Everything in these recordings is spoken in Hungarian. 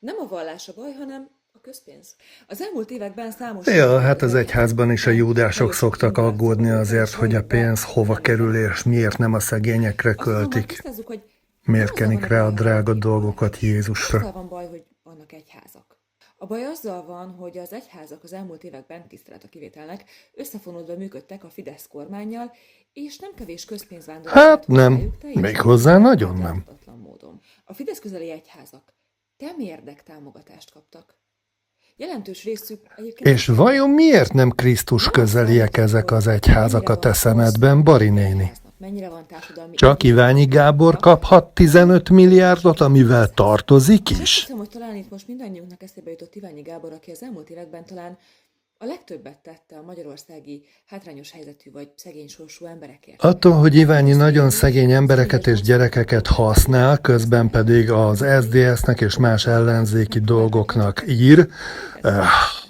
Nem a vallás a baj, hanem a közpénz. Az elmúlt években számos... Ja, hát az egyházban is a júdások szoktak aggódni azért, hogy a pénz hova kerül, és miért nem a szegényekre költik. Miért kenik rá a drága dolgokat Jézusra. Azzal van baj, hogy vannak egyházak. A baj azzal van, hogy az egyházak az elmúlt években, tisztelet a kivételnek, összefonódva működtek a Fidesz kormánnyal, és nem kevés közpénz vándorolt. Hát nem, méghozzá nagyon nem. Módon. A Fidesz közeli egyházak temérdek támogatást kaptak. Jelentős részük egyébként... És vajon miért nem Krisztus közeliek ezek az egyházak a te szemedben, Bari néni? Csak Iványi Gábor kaphat 15 milliárdot, amivel tartozik is? Azt hiszem, hogy talán itt most mindannyiunknak eszébe jutott Iványi Gábor, aki az elmúlt években talán a legtöbbet tette a magyarországi hátrányos helyzetű vagy szegény sorsú emberekért. Attól, hogy Iványi nagyon szegény embereket és gyerekeket használ, közben pedig az SZDSZ-nek és más ellenzéki dolgoknak ír,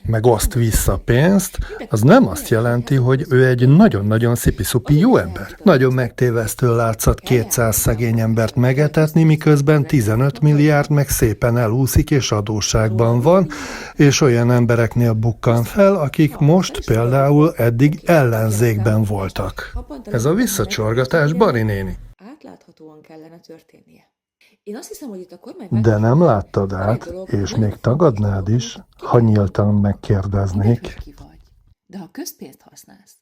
meg oszt vissza pénzt, az nem azt jelenti, hogy ő egy nagyon-nagyon szipi-szupi jó ember. Nagyon megtévesztő látszat 200 szegény embert megetetni, miközben 15 milliárd meg szépen elúszik és adósságban van, és olyan embereknél bukkan fel, akik most például eddig ellenzékben voltak. Ez a visszacsorgatás, Bari néni. Átláthatóan kellene történnie. Én azt hiszem, hogy itt a kormány... De nem láttad át, és még tagadnád is, ha nyíltan megkérdeznék. De ha közpénzt használsz,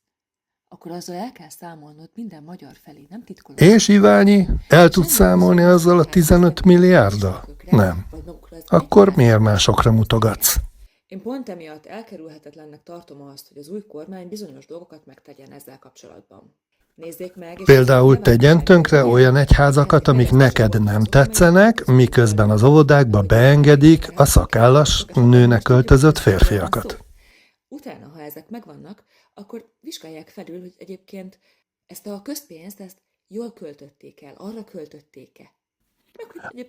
akkor azzal el kell számolnod minden magyar felé, nem titkolod. És Iványi, el tudsz számolni azzal a 15 milliárddal? Nem. Akkor miért másokra mutogatsz? Én pont emiatt elkerülhetetlennek tartom azt, hogy az új kormány bizonyos dolgokat megtegyen ezzel kapcsolatban. Nézzék meg, Például tegyen tönkre olyan egyházakat, amik neked nem tetszenek, miközben az óvodákba beengedik a szakállas nőnek öltözött férfiakat. Utána, ha ezek megvannak, akkor vizsgálják felül, hogy egyébként ezt a közpénzt, ezt jól költötték el, arra költötték-e.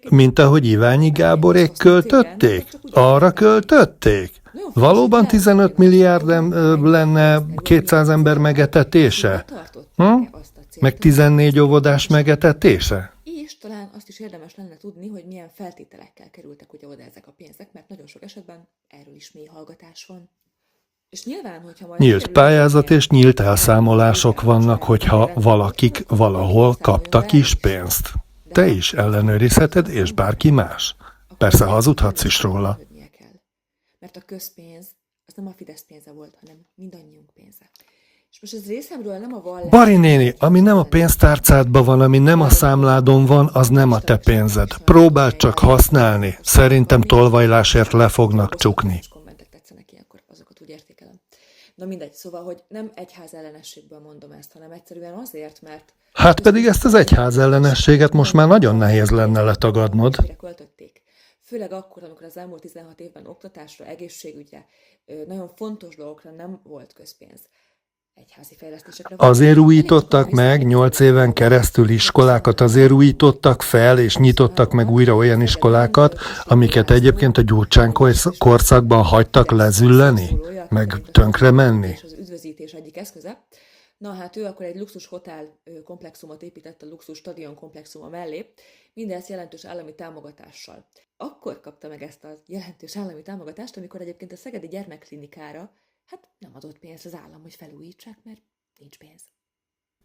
Mint ahogy Iványi Gáborék költötték? Arra költötték? Valóban 15 milliárd lenne 200 ember megetetése? Meg 14 óvodás megetetése? És talán azt is érdemes lenne tudni, hogy milyen feltételekkel kerültek ugye oda ezek a pénzek, mert nagyon sok esetben erről is mély hallgatás van. És nyilván, hogyha majd nyílt pályázat és nyílt elszámolások vannak, hogyha valakik valahol kaptak is pénzt. Te is ellenőrizheted, és bárki más. Persze hazudhatsz is róla. Mert a közpénz, az nem a Fidesz pénze volt, hanem mindannyiunk pénze. És most ez részemről nem a vallás... Bari néni, ami nem a pénztárcádban van, ami nem a számládon van, az nem a te pénzed. Próbáld csak használni. Szerintem tolvajlásért le fognak csukni. Kommentek tetszenek ilyenkor, azokat úgy értékelem. Na mindegy, szóval, hogy nem egyház ellenességből mondom ezt, hanem egyszerűen azért, mert... Hát pedig ezt az egyház ellenességet most már nagyon nehéz lenne letagadnod. Főleg akkor, amikor az elmúlt 16 évben oktatásra, egészségügyre, nagyon fontos dolgokra nem volt közpénz. Egyházi fejlesztésekre. Azért újítottak meg 8 éven keresztül iskolákat, azért újítottak fel, és nyitottak meg újra olyan iskolákat, amiket egyébként a Gyurcsány korszakban hagytak lezülleni, meg tönkre menni. Az üdvözítés egyik eszköze. Na hát ő akkor egy luxus hotel komplexumot épített a luxus stadion komplexuma mellé, mindezt jelentős állami támogatással. Akkor kapta meg ezt a jelentős állami támogatást, amikor egyébként a szegedi gyermekklinikára hát nem adott pénzt az állam, hogy felújítsák, mert nincs pénz.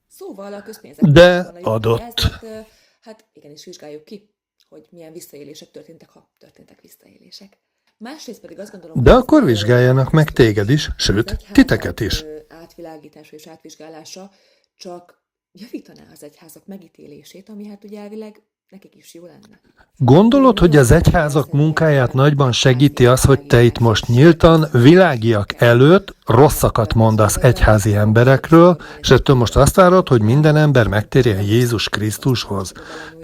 Szóval a közpénzek... De adott. Hát igenis vizsgáljuk ki, hogy milyen visszaélések történtek, ha történtek visszaélések. Másrészt pedig azt gondolom... De akkor vizsgáljanak meg téged is, sőt, titeket is. Átvilágítása és átvizsgálása csak javítaná az egyházak megítélését, ami hát ugye elvileg nekik is jó lenne. Gondolod, hogy az egyházak munkáját nagyban segíti az, hogy te itt most nyíltan, világiak előtt rosszakat mondasz egyházi emberekről, és ettől most azt várod, hogy minden ember megtérjen Jézus Krisztushoz?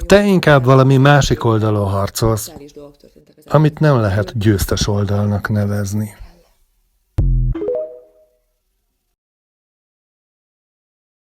Te inkább valami másik oldalon harcolsz, amit nem lehet győztes oldalnak nevezni.